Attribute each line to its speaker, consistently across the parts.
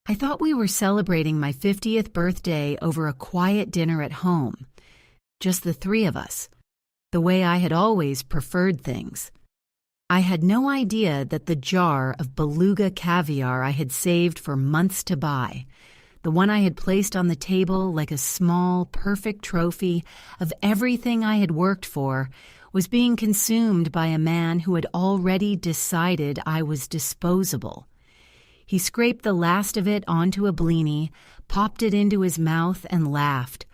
Speaker 1: I thought we were celebrating my 50th birthday over a quiet dinner at home, just the three of us, the way I had always preferred things. I had no idea that the jar of beluga caviar I had saved for months to buy, the one I had placed on the table like a small, perfect trophy of everything I had worked for, was being consumed by a man who had already decided I was disposable. He scraped the last of it onto a blini, popped it into his mouth, and laughed.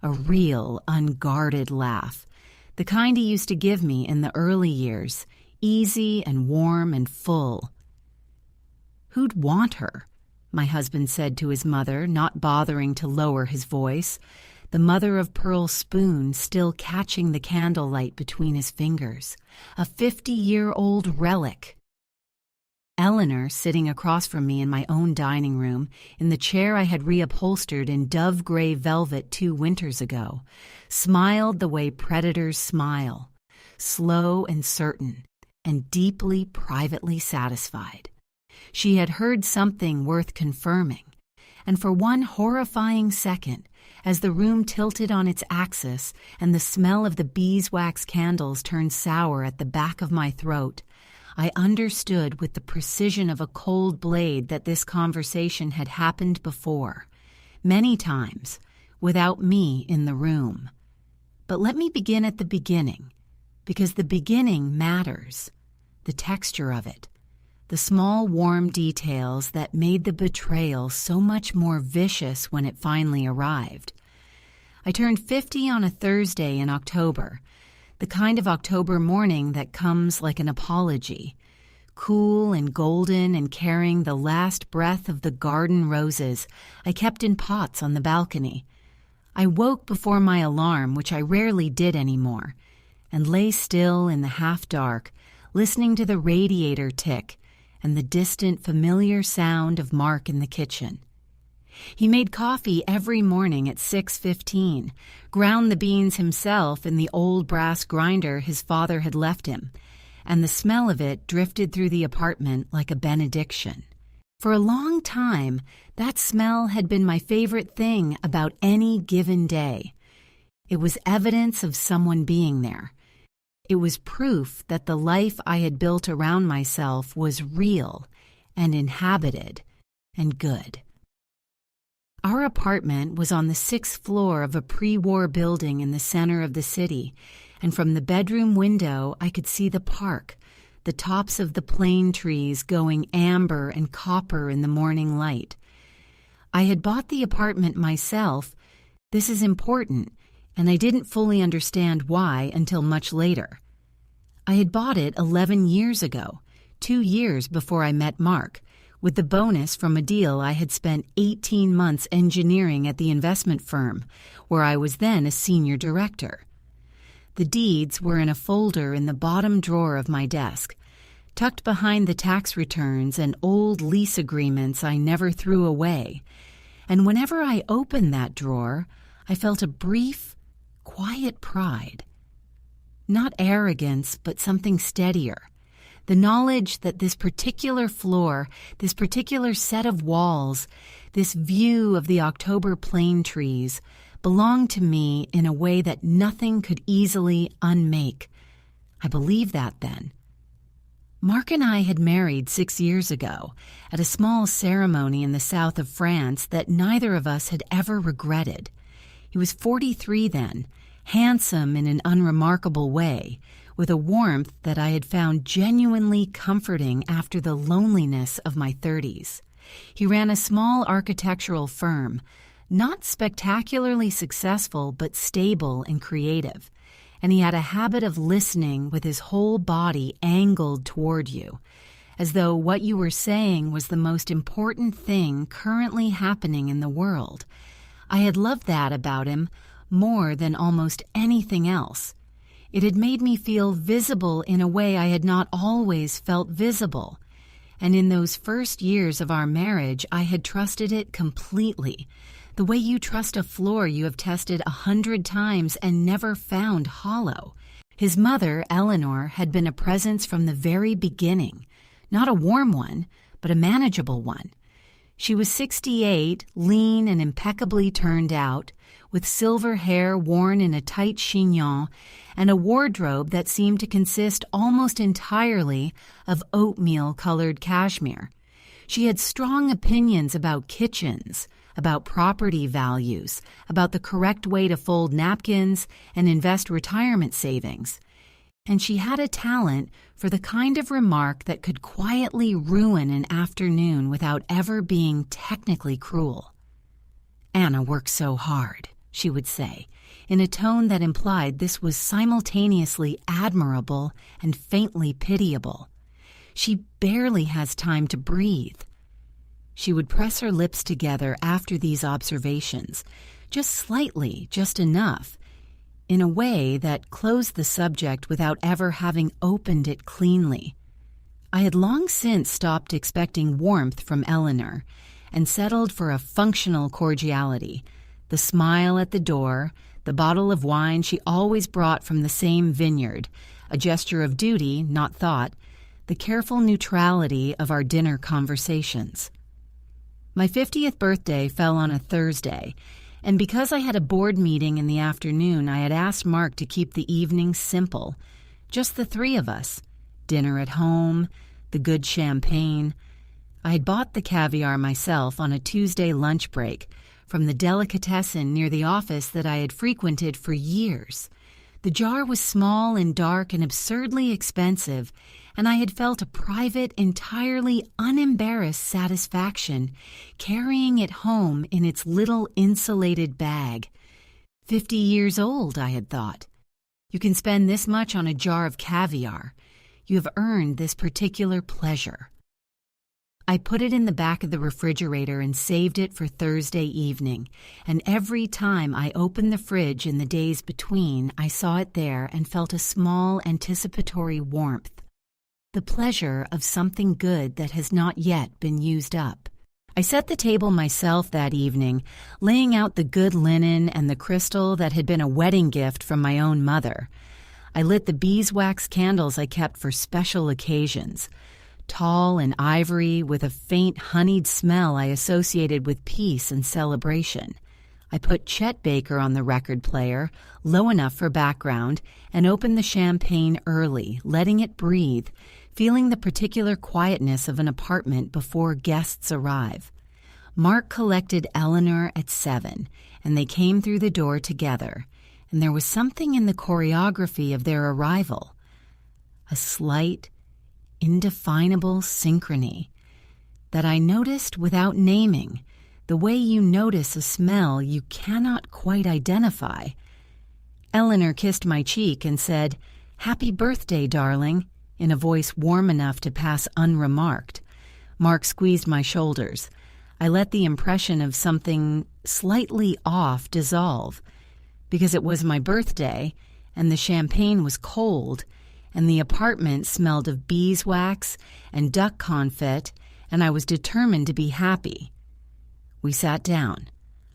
Speaker 1: A real, unguarded laugh. The kind he used to give me in the early years, easy and warm and full. "Who'd want her?" my husband said to his mother, not bothering to lower his voice, the mother-of-pearl spoon still catching the candlelight between his fingers. A 50-year-old relic. Eleanor, sitting across from me in my own dining room, in the chair I had reupholstered in dove-gray velvet 2 winters ago, smiled the way predators smile, slow and certain, and deeply, privately satisfied. She had heard something worth confirming, and for one horrifying second, as the room tilted on its axis and the smell of the beeswax candles turned sour at the back of my throat, I understood with the precision of a cold blade that this conversation had happened before, many times, without me in the room. But let me begin at the beginning, because the beginning matters, the texture of it, the small warm details that made the betrayal so much more vicious when it finally arrived. I turned 50 on a Thursday in October, the kind of October morning that comes like an apology, cool and golden and carrying the last breath of the garden roses I kept in pots on the balcony. I woke before my alarm, which I rarely did anymore, and lay still in the half-dark, listening to the radiator tick and the distant familiar sound of Mark in the kitchen. He made coffee every morning at 6:15, ground the beans himself in the old brass grinder his father had left him, and the smell of it drifted through the apartment like a benediction. For a long time, that smell had been my favorite thing about any given day. It was evidence of someone being there. It was proof that the life I had built around myself was real and inhabited and good. Our apartment was on the 6th floor of a pre-war building in the center of the city, and from the bedroom window I could see the park, the tops of the plane trees going amber and copper in the morning light. I had bought the apartment myself. This is important, and I didn't fully understand why until much later. I had bought it 11 years ago, 2 years before I met Mark, with the bonus from a deal I had spent 18 months engineering at the investment firm, where I was then a senior director. The deeds were in a folder in the bottom drawer of my desk, tucked behind the tax returns and old lease agreements I never threw away, and whenever I opened that drawer, I felt a brief, quiet pride. Not arrogance, but something steadier. The knowledge that this particular floor, this particular set of walls, this view of the October plane trees belonged to me in a way that nothing could easily unmake. I believed that then. Mark and I had married 6 years ago at a small ceremony in the south of France that neither of us had ever regretted. He was 43 then, handsome in an unremarkable way, with a warmth that I had found genuinely comforting after the loneliness of my 30s. He ran a small architectural firm, not spectacularly successful but stable and creative, and he had a habit of listening with his whole body angled toward you, as though what you were saying was the most important thing currently happening in the world. I had loved that about him more than almost anything else. It had made me feel visible in a way I had not always felt visible, and in those first years of our marriage I had trusted it completely, the way you trust a floor you have tested 100 times and never found hollow. His mother, Eleanor, had been a presence from the very beginning, not a warm one, but a manageable one. She was 68, lean and impeccably turned out, with silver hair worn in a tight chignon and a wardrobe that seemed to consist almost entirely of oatmeal-colored cashmere. She had strong opinions about kitchens, about property values, about the correct way to fold napkins and invest retirement savings. And she had a talent for the kind of remark that could quietly ruin an afternoon without ever being technically cruel. "Anna works so hard," she would say, in a tone that implied this was simultaneously admirable and faintly pitiable. "She barely has time to breathe." She would press her lips together after these observations, just slightly, just enough, in a way that closed the subject without ever having opened it cleanly. I had long since stopped expecting warmth from Eleanor and settled for a functional cordiality, the smile at the door, the bottle of wine she always brought from the same vineyard, a gesture of duty, not thought, the careful neutrality of our dinner conversations. My 50th birthday fell on a Thursday, and because I had a board meeting in the afternoon, I had asked Mark to keep the evening simple, just the three of us, dinner at home, the good champagne. I had bought the caviar myself on a Tuesday lunch break from the delicatessen near the office that I had frequented for years. The jar was small and dark and absurdly expensive, and I had felt a private, entirely unembarrassed satisfaction carrying it home in its little insulated bag. 50 years old, I had thought. You can spend this much on a jar of caviar. You have earned this particular pleasure. I put it in the back of the refrigerator and saved it for Thursday evening, and every time I opened the fridge in the days between, I saw it there and felt a small anticipatory warmth. The pleasure of something good that has not yet been used up. I set the table myself that evening, laying out the good linen and the crystal that had been a wedding gift from my own mother. I lit the beeswax candles I kept for special occasions, tall and ivory with a faint honeyed smell I associated with peace and celebration. I put Chet Baker on the record player, low enough for background, and opened the champagne early, letting it breathe, feeling the particular quietness of an apartment before guests arrive. Mark collected Eleanor at 7, and they came through the door together, and there was something in the choreography of their arrival, a slight, indefinable synchrony that I noticed without naming, the way you notice a smell you cannot quite identify. Eleanor kissed my cheek and said, "Happy birthday, darling," in a voice warm enough to pass unremarked. Mark squeezed my shoulders. I let the impression of something slightly off dissolve, because it was my birthday, and the champagne was cold, and the apartment smelled of beeswax and duck confit, and I was determined to be happy. We sat down.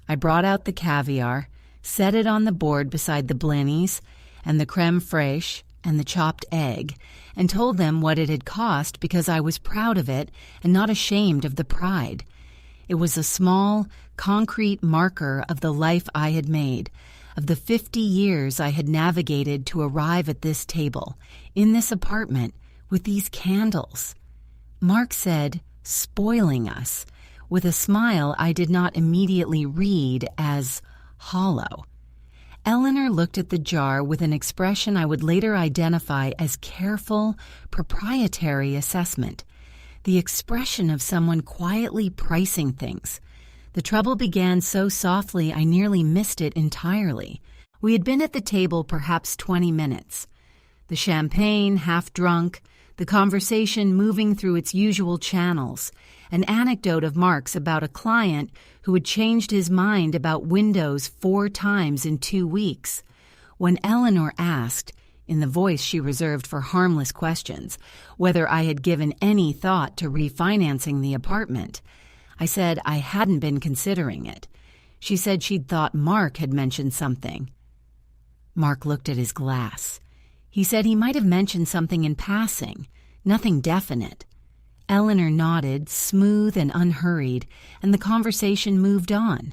Speaker 1: I brought out the caviar, set it on the board beside the blinis and the creme fraiche and the chopped egg, and told them what it had cost because I was proud of it and not ashamed of the pride. It was a small, concrete marker of the life I had made, of the 50 years I had navigated to arrive at this table, in this apartment, with these candles. Mark said, "spoiling us," with a smile I did not immediately read as hollow. Eleanor looked at the jar with an expression I would later identify as careful, proprietary assessment, the expression of someone quietly pricing things. The trouble began so softly I nearly missed it entirely. We had been at the table perhaps 20 minutes. The champagne half drunk, the conversation moving through its usual channels, an anecdote of Mark's about a client who had changed his mind about windows 4 times in 2 weeks. When Eleanor asked, in the voice she reserved for harmless questions, whether I had given any thought to refinancing the apartment, I said I hadn't been considering it. She said she'd thought Mark had mentioned something. Mark looked at his glass. He said he might have mentioned something in passing, nothing definite. Eleanor nodded, smooth and unhurried, and the conversation moved on.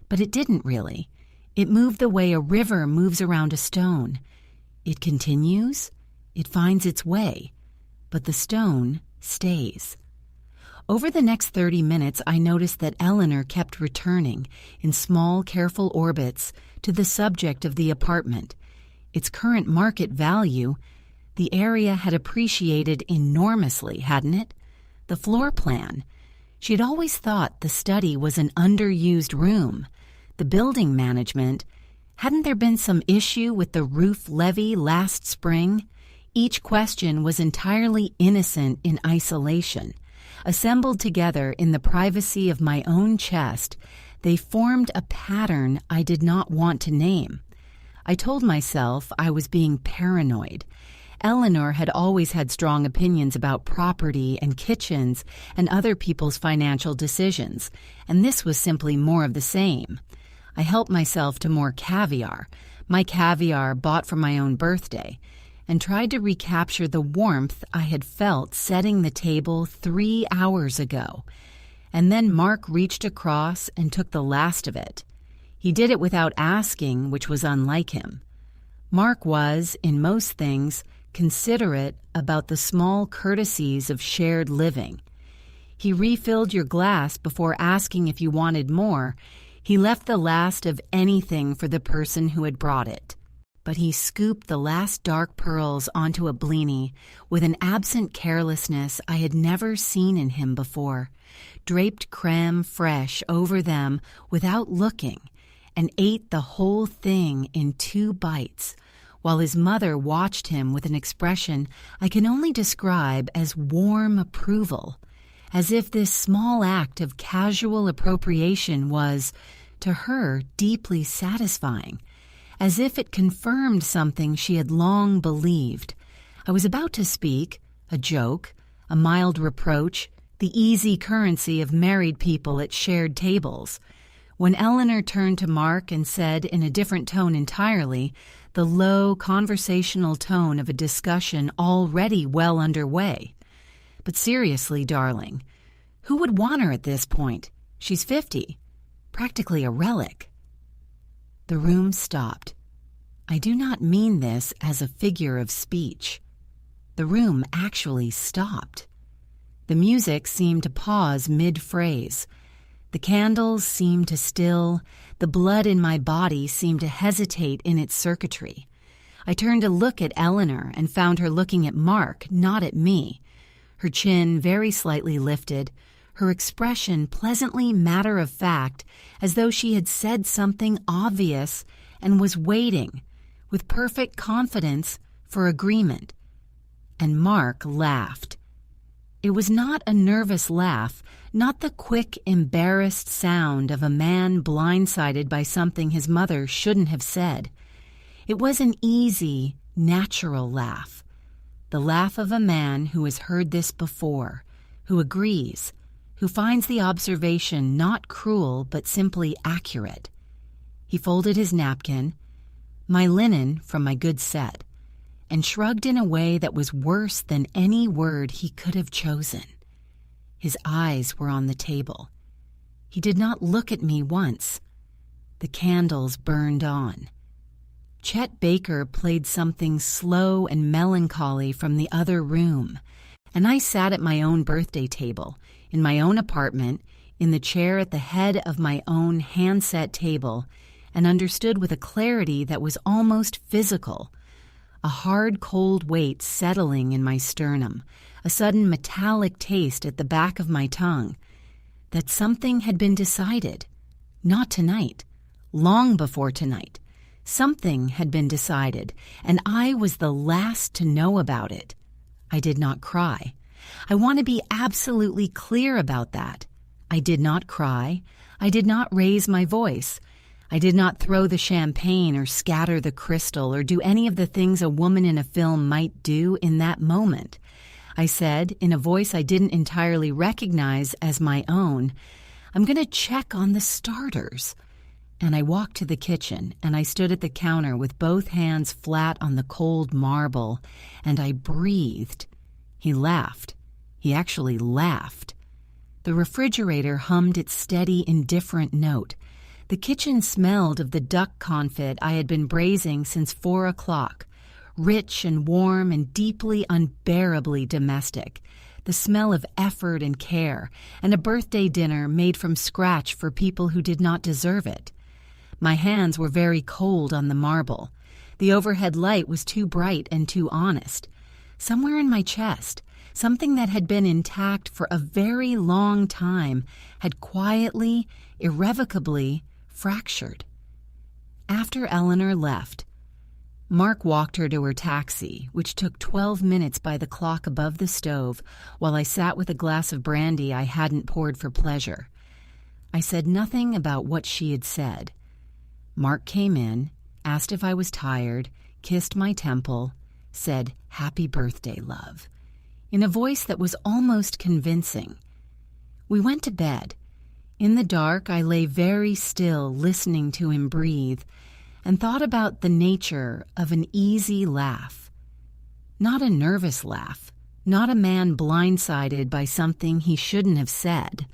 Speaker 1: But it didn't really. It moved the way a river moves around a stone. It continues, it finds its way, but the stone stays. Over the next 30 minutes, I noticed that Eleanor kept returning, in small, careful orbits, to the subject of the apartment. Its current market value. The area had appreciated enormously, hadn't it? The floor plan. She had always thought the study was an underused room. The building management. Hadn't there been some issue with the roof levy last spring? Each question was entirely innocent in isolation. Assembled together in the privacy of my own chest, they formed a pattern I did not want to name. I told myself I was being paranoid. Eleanor had always had strong opinions about property and kitchens and other people's financial decisions, and this was simply more of the same. I helped myself to more caviar, my caviar bought for my own birthday, and tried to recapture the warmth I had felt setting the table 3 hours ago. And then Mark reached across and took the last of it. He did it without asking, which was unlike him. Mark was, in most things, considerate about the small courtesies of shared living. He refilled your glass before asking if you wanted more. He left the last of anything for the person who had brought it. But he scooped the last dark pearls onto a blini with an absent carelessness I had never seen in him before, draped creme fraiche over them without looking, and ate the whole thing in 2 bites, while his mother watched him with an expression I can only describe as warm approval, as if this small act of casual appropriation was, to her, deeply satisfying, as if it confirmed something she had long believed. I was about to speak, a joke, a mild reproach, the easy currency of married people at shared tables, when Eleanor turned to Mark and said in a different tone entirely, the low, conversational tone of a discussion already well underway. But seriously, darling, who would want her at this point? She's 50, practically a relic. The room stopped. I do not mean this as a figure of speech. The room actually stopped. The music seemed to pause mid-phrase. The candles seemed to still. The blood in my body seemed to hesitate in its circuitry. I turned to look at Eleanor and found her looking at Mark, not at me. Her chin very slightly lifted, her expression pleasantly matter-of-fact, as though she had said something obvious and was waiting, with perfect confidence, for agreement. And Mark laughed. It was not a nervous laugh, not the quick, embarrassed sound of a man blindsided by something his mother shouldn't have said. It was an easy, natural laugh. The laugh of a man who has heard this before, who agrees, who finds the observation not cruel but simply accurate. He folded his napkin, my linen from my good set, and shrugged in a way that was worse than any word he could have chosen. His eyes were on the table. He did not look at me once. The candles burned on. Chet Baker played something slow and melancholy from the other room, and I sat at my own birthday table, in my own apartment, in the chair at the head of my own handset table, and understood with a clarity that was almost physical, a hard, cold weight settling in my sternum, a sudden metallic taste at the back of my tongue, that something had been decided. Not tonight, long before tonight. Something had been decided, and I was the last to know about it. I did not cry. I want to be absolutely clear about that. I did not cry. I did not raise my voice. I did not throw the champagne or scatter the crystal or do any of the things a woman in a film might do in that moment. I said, in a voice I didn't entirely recognize as my own, I'm going to check on the starters. And I walked to the kitchen, and I stood at the counter with both hands flat on the cold marble, and I breathed. He laughed. He actually laughed. The refrigerator hummed its steady, indifferent note. The kitchen smelled of the duck confit I had been braising since 4 o'clock, rich and warm and deeply, unbearably domestic. The smell of effort and care, and a birthday dinner made from scratch for people who did not deserve it. My hands were very cold on the marble. The overhead light was too bright and too honest. Somewhere in my chest, something that had been intact for a very long time had quietly, irrevocably fractured. After Eleanor left, Mark walked her to her taxi, which took 12 minutes by the clock above the stove, while I sat with a glass of brandy I hadn't poured for pleasure. I said nothing about what she had said. Mark came in, asked if I was tired, kissed my temple, said, "Happy birthday, love," in a voice that was almost convincing. We went to bed. In the dark, I lay very still, listening to him breathe, and thought about the nature of an easy laugh. Not a nervous laugh, not a man blindsided by something he shouldn't have said.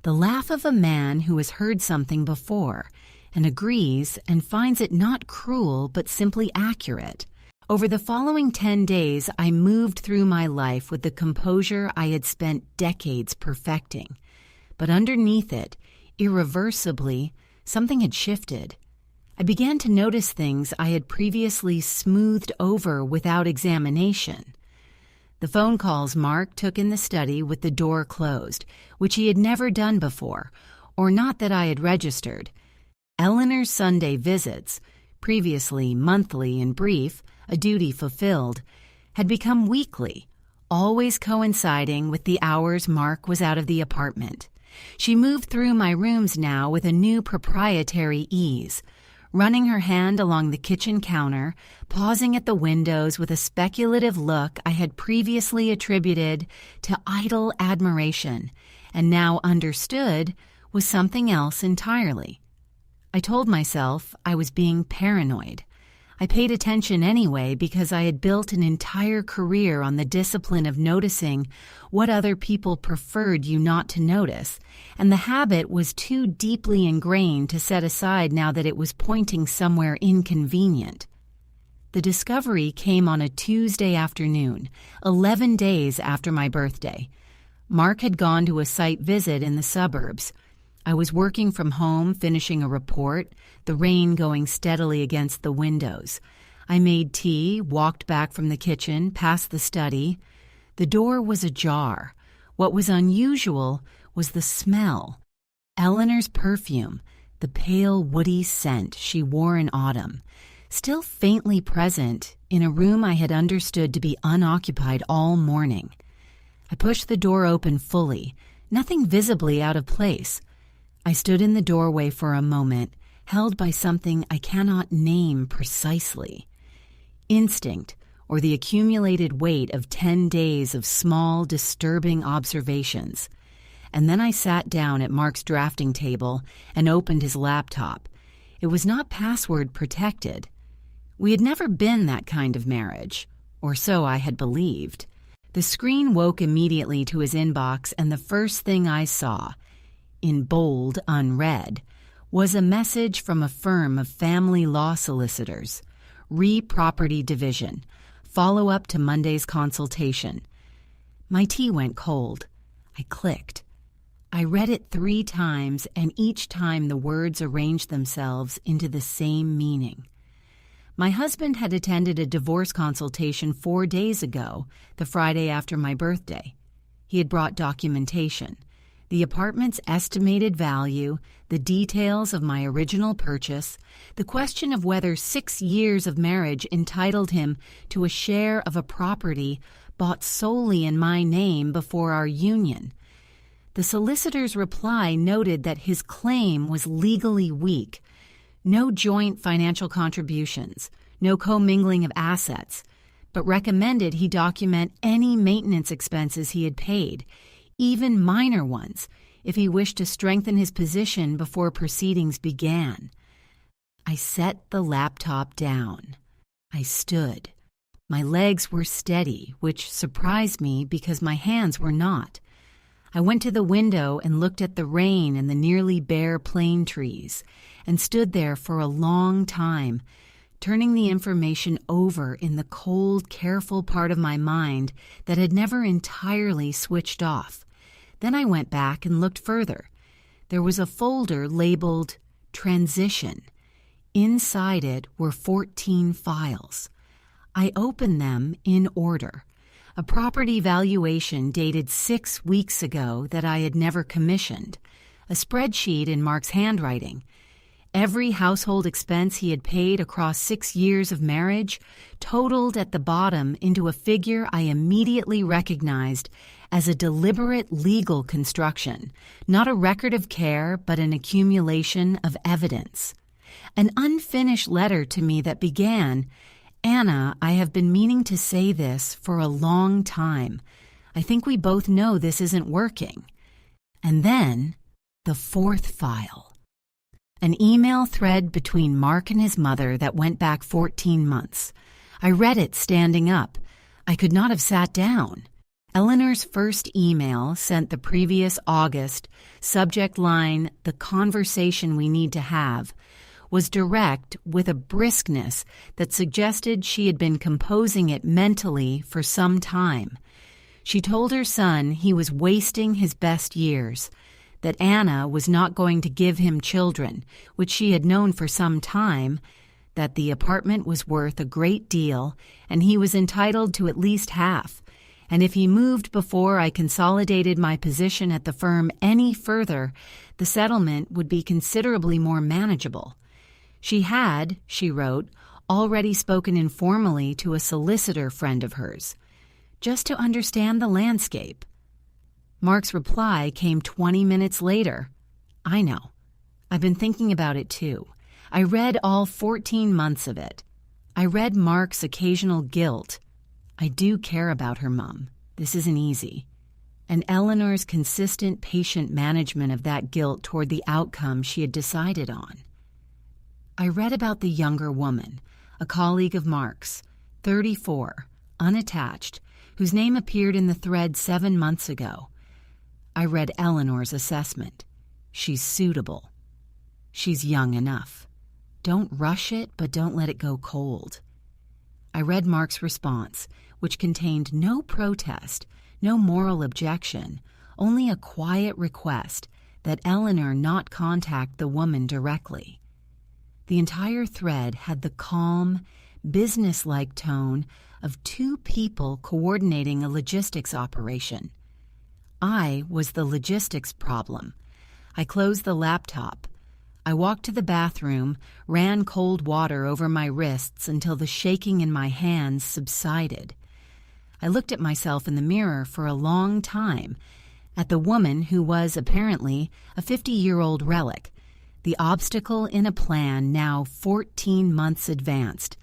Speaker 1: The laugh of a man who has heard something before and agrees and finds it not cruel but simply accurate. Over the following 10 days, I moved through my life with the composure I had spent decades perfecting. But underneath it, irreversibly, something had shifted. I began to notice things I had previously smoothed over without examination. The phone calls Mark took in the study with the door closed, which he had never done before, or not that I had registered. Eleanor's Sunday visits, previously monthly and brief, a duty fulfilled, had become weekly, always coinciding with the hours Mark was out of the apartment. She moved through my rooms now with a new proprietary ease, running her hand along the kitchen counter, pausing at the windows with a speculative look I had previously attributed to idle admiration, and now understood was something else entirely. I told myself I was being paranoid. I paid attention anyway because I had built an entire career on the discipline of noticing what other people preferred you not to notice, and the habit was too deeply ingrained to set aside now that it was pointing somewhere inconvenient. The discovery came on a Tuesday afternoon, 11 days after my birthday. Mark had gone to a site visit in the suburbs. I was working from home, finishing a report, the rain going steadily against the windows. I made tea, walked back from the kitchen, past the study. The door was ajar. What was unusual was the smell. Eleanor's perfume, the pale woody scent she wore in autumn, still faintly present in a room I had understood to be unoccupied all morning. I pushed the door open fully, nothing visibly out of place. I stood in the doorway for a moment, held by something I cannot name precisely. Instinct, or the accumulated weight of 10 days of small, disturbing observations. And then I sat down at Mark's drafting table and opened his laptop. It was not password protected. We had never been that kind of marriage, or so I had believed. The screen woke immediately to his inbox, and the first thing I saw, in bold, unread, was a message from a firm of family law solicitors, Re-Property Division, follow-up to Monday's consultation. My tea went cold. I clicked. I read it 3 times, and each time the words arranged themselves into the same meaning. My husband had attended a divorce consultation 4 days ago, the Friday after my birthday. He had brought documentation, the apartment's estimated value, the details of my original purchase, the question of whether 6 years of marriage entitled him to a share of a property bought solely in my name before our union. The solicitor's reply noted that his claim was legally weak. No joint financial contributions, no commingling of assets, but recommended he document any maintenance expenses he had paid, even minor ones, if he wished to strengthen his position before proceedings began. I set the laptop down. I stood. My legs were steady, which surprised me because my hands were not. I went to the window and looked at the rain and the nearly bare plane trees, and stood there for a long time, turning the information over in the cold, careful part of my mind that had never entirely switched off. Then I went back and looked further. There was a folder labeled Transition. Inside it were 14 files. I opened them in order. A property valuation dated 6 weeks ago that I had never commissioned. A spreadsheet in Mark's handwriting. Every household expense he had paid across 6 years of marriage totaled at the bottom into a figure I immediately recognized as a deliberate legal construction, not a record of care, but an accumulation of evidence. An unfinished letter to me that began, "Anna, I have been meaning to say this for a long time. I think we both know this isn't working." And then, the fourth file. An email thread between Mark and his mother that went back 14 months. I read it standing up. I could not have sat down. Eleanor's first email, sent the previous August, subject line, "The conversation we need to have," was direct with a briskness that suggested she had been composing it mentally for some time. She told her son he was wasting his best years, that Anna was not going to give him children, which she had known for some time, that the apartment was worth a great deal and he was entitled to at least half, and if he moved before I consolidated my position at the firm any further, the settlement would be considerably more manageable. She had, she wrote, already spoken informally to a solicitor friend of hers, just to understand the landscape. Mark's reply came 20 minutes later. "I know. I've been thinking about it too. I read all 14 months of it. I read Mark's occasional guilt. I do care about her, Mum. This isn't easy." And Eleanor's consistent, patient management of that guilt toward the outcome she had decided on. I read about the younger woman, a colleague of Mark's, 34, unattached, whose name appeared in the thread 7 months ago. I read Eleanor's assessment. She's suitable. She's young enough. Don't rush it, but don't let it go cold. I read Mark's response, which contained no protest, no moral objection, only a quiet request that Eleanor not contact the woman directly. The entire thread had the calm, businesslike tone of two people coordinating a logistics operation. I was the logistics problem. I closed the laptop. I walked to the bathroom, ran cold water over my wrists until the shaking in my hands subsided. I looked at myself in the mirror for a long time, at the woman who was apparently a 50-year-old relic, the obstacle in a plan now 14 months advanced,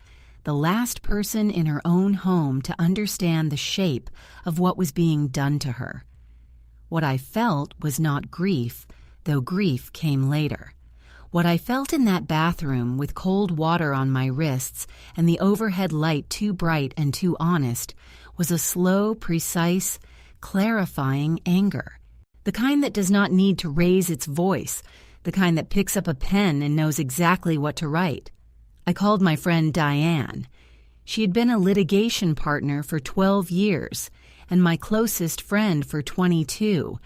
Speaker 1: the last person in her own home to understand the shape of what was being done to her. What I felt was not grief, though grief came later. What I felt in that bathroom with cold water on my wrists and the overhead light too bright and too honest was a slow, precise, clarifying anger. The kind that does not need to raise its voice, the kind that picks up a pen and knows exactly what to write. I called my friend Diane. She had been a litigation partner for 12 years and my closest friend for 22,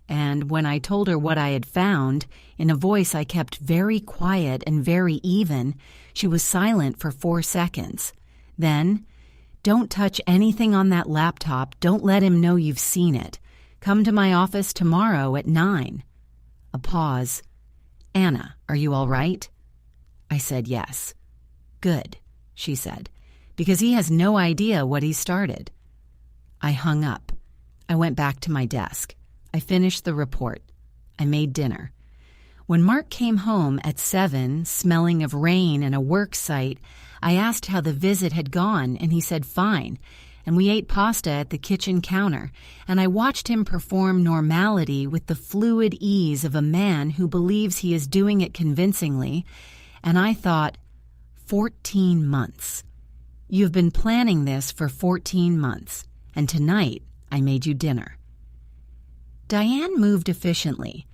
Speaker 1: and when I told her what I had found, in a voice I kept very quiet and very even, she was silent for 4 seconds. Then, "Don't touch anything on that laptop. Don't let him know you've seen it. Come to my office tomorrow at 9. A pause. "Anna, are you all right?" I said yes. "Good," she said, "because he has no idea what he started." I hung up. I went back to my desk. I finished the report. I made dinner. When Mark came home at 7, smelling of rain and a work site, I asked how the visit had gone, and he said fine, and we ate pasta at the kitchen counter, and I watched him perform normality with the fluid ease of a man who believes he is doing it convincingly, and I thought, 14 months. You've been planning this for 14 months, and tonight I made you dinner." Diane moved efficiently.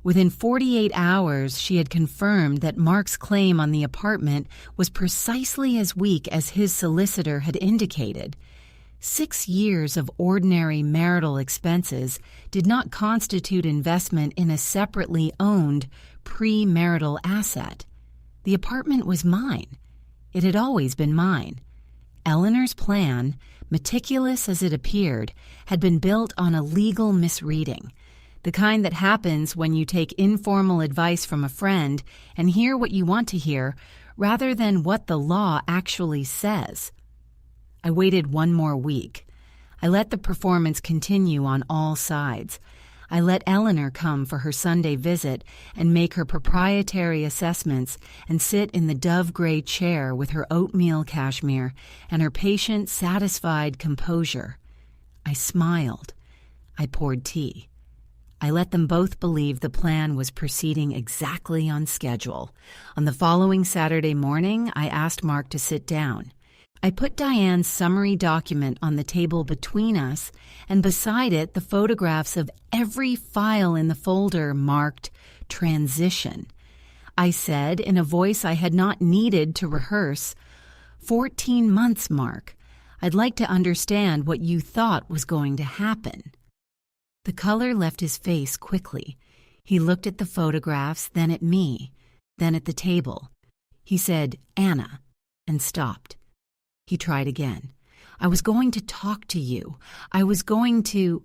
Speaker 1: Within 48 hours, she had confirmed that Mark's claim on the apartment was precisely as weak as his solicitor had indicated. 6 years of ordinary marital expenses did not constitute investment in a separately owned pre-marital asset. The apartment was mine. It had always been mine. Eleanor's plan, meticulous as it appeared, had been built on a legal misreading, the kind that happens when you take informal advice from a friend and hear what you want to hear rather than what the law actually says. I waited 1 more week. I let the performance continue on all sides. I let Eleanor come for her Sunday visit and make her proprietary assessments and sit in the dove-gray chair with her oatmeal cashmere and her patient, satisfied composure. I smiled. I poured tea. I let them both believe the plan was proceeding exactly on schedule. On the following Saturday morning, I asked Mark to sit down. I put Diane's summary document on the table between us, and beside it the photographs of every file in the folder marked Transition. I said, in a voice I had not needed to rehearse, 14 months, Mark. I'd like to understand what you thought was going to happen." The color left his face quickly. He looked at the photographs, then at me, then at the table. He said, "Anna," and stopped. He tried again. "I was going to talk to you. I was going to—"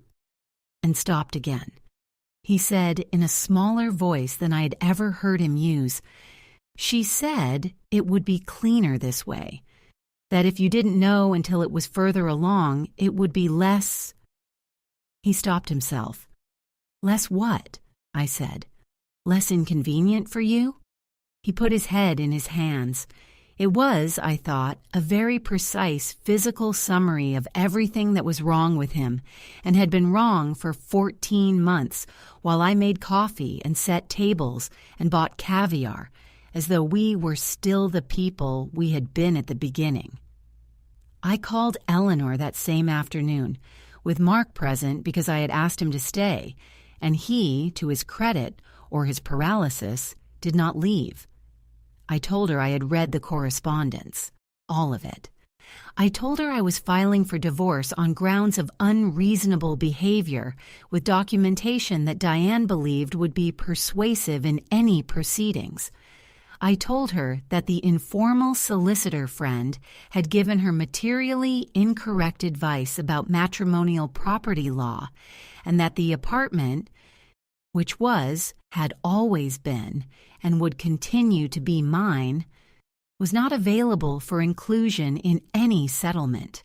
Speaker 1: and stopped again. He said, in a smaller voice than I had ever heard him use, "She said it would be cleaner this way, that if you didn't know until it was further along, it would be less—" He stopped himself. "Less what?" I said. "Less inconvenient for you?" He put his head in his hands. It was, I thought, a very precise physical summary of everything that was wrong with him and had been wrong for 14 months while I made coffee and set tables and bought caviar, as though we were still the people we had been at the beginning. I called Eleanor that same afternoon, with Mark present because I had asked him to stay, and he, to his credit, or his paralysis, did not leave. I told her I had read the correspondence, all of it. I told her I was filing for divorce on grounds of unreasonable behavior, with documentation that Diane believed would be persuasive in any proceedings. I told her that the informal solicitor friend had given her materially incorrect advice about matrimonial property law, and that the apartment, which was, had always been, and would continue to be mine, was not available for inclusion in any settlement.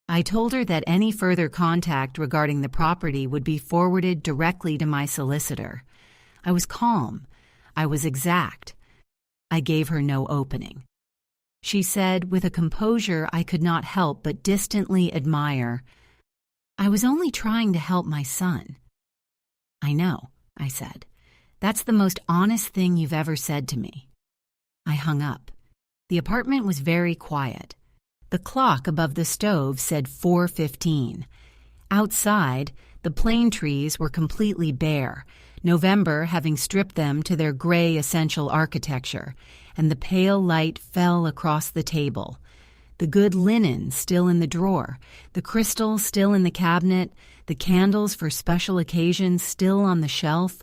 Speaker 1: I told her that any further contact regarding the property would be forwarded directly to my solicitor. I was calm. I was exact. I gave her no opening. She said, with a composure I could not help but distantly admire, "I was only trying to help my son." "I know," I said. "That's the most honest thing you've ever said to me." I hung up. The apartment was very quiet. The clock above the stove said 4:15. Outside, the plane trees were completely bare, November having stripped them to their gray essential architecture, and the pale light fell across the table. The good linen still in the drawer, the crystal still in the cabinet, the candles for special occasions still on the shelf,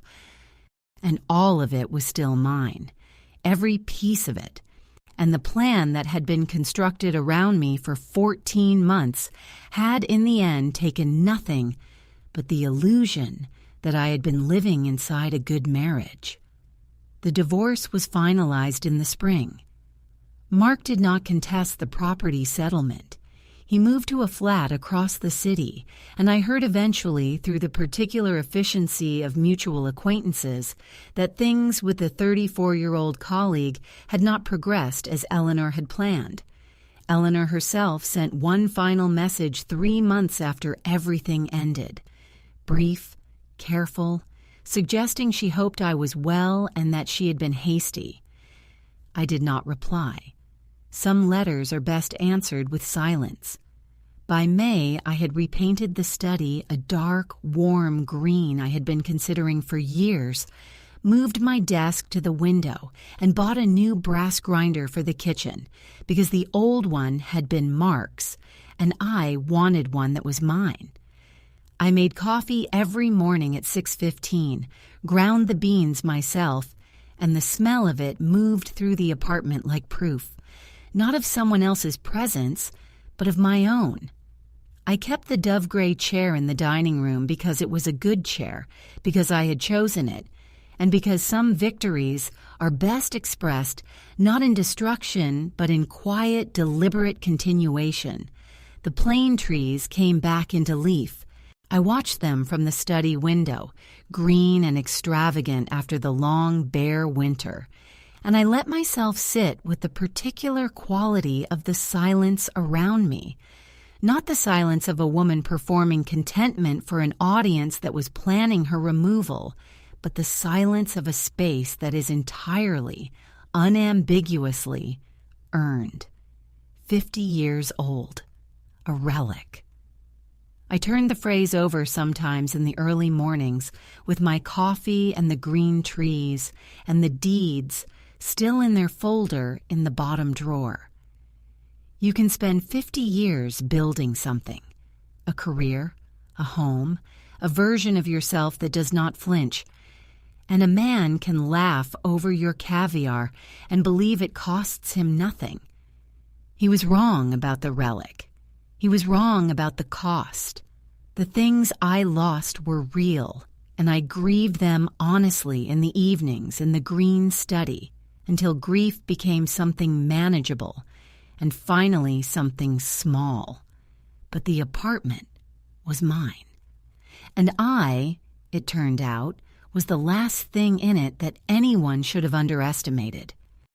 Speaker 1: and all of it was still mine, every piece of it. And the plan that had been constructed around me for 14 months had in the end taken nothing but the illusion that I had been living inside a good marriage. The divorce was finalized in the spring. Mark did not contest the property settlement. He moved to a flat across the city, and I heard eventually, through the particular efficiency of mutual acquaintances, that things with the 34-year-old colleague had not progressed as Eleanor had planned. Eleanor herself sent one final message 3 months after everything ended. Brief, careful, suggesting she hoped I was well and that she had been hasty. I did not reply. Some letters are best answered with silence. By May, I had repainted the study a dark, warm green I had been considering for years, moved my desk to the window, and bought a new brass grinder for the kitchen because the old one had been Mark's, and I wanted one that was mine. I made coffee every morning at 6:15, ground the beans myself, and the smell of it moved through the apartment like proof, not of someone else's presence, but of my own. I kept the dove-gray chair in the dining room because it was a good chair, because I had chosen it, and because some victories are best expressed not in destruction, but in quiet, deliberate continuation. The plane trees came back into leaf. I watched them from the study window, green and extravagant after the long, bare winter, and I let myself sit with the particular quality of the silence around me. Not the silence of a woman performing contentment for an audience that was planning her removal, but the silence of a space that is entirely, unambiguously earned. 50 years old. A relic. I turned the phrase over sometimes in the early mornings with my coffee and the green trees and the deeds still in their folder in the bottom drawer. You can spend 50 years building something. A career, a home, a version of yourself that does not flinch. And a man can laugh over your caviar and believe it costs him nothing. He was wrong about the relic. He was wrong about the cost. The things I lost were real, and I grieved them honestly in the evenings in the green study until grief became something manageable and finally something small. But the apartment was mine. And I, it turned out, was the last thing in it that anyone should have underestimated.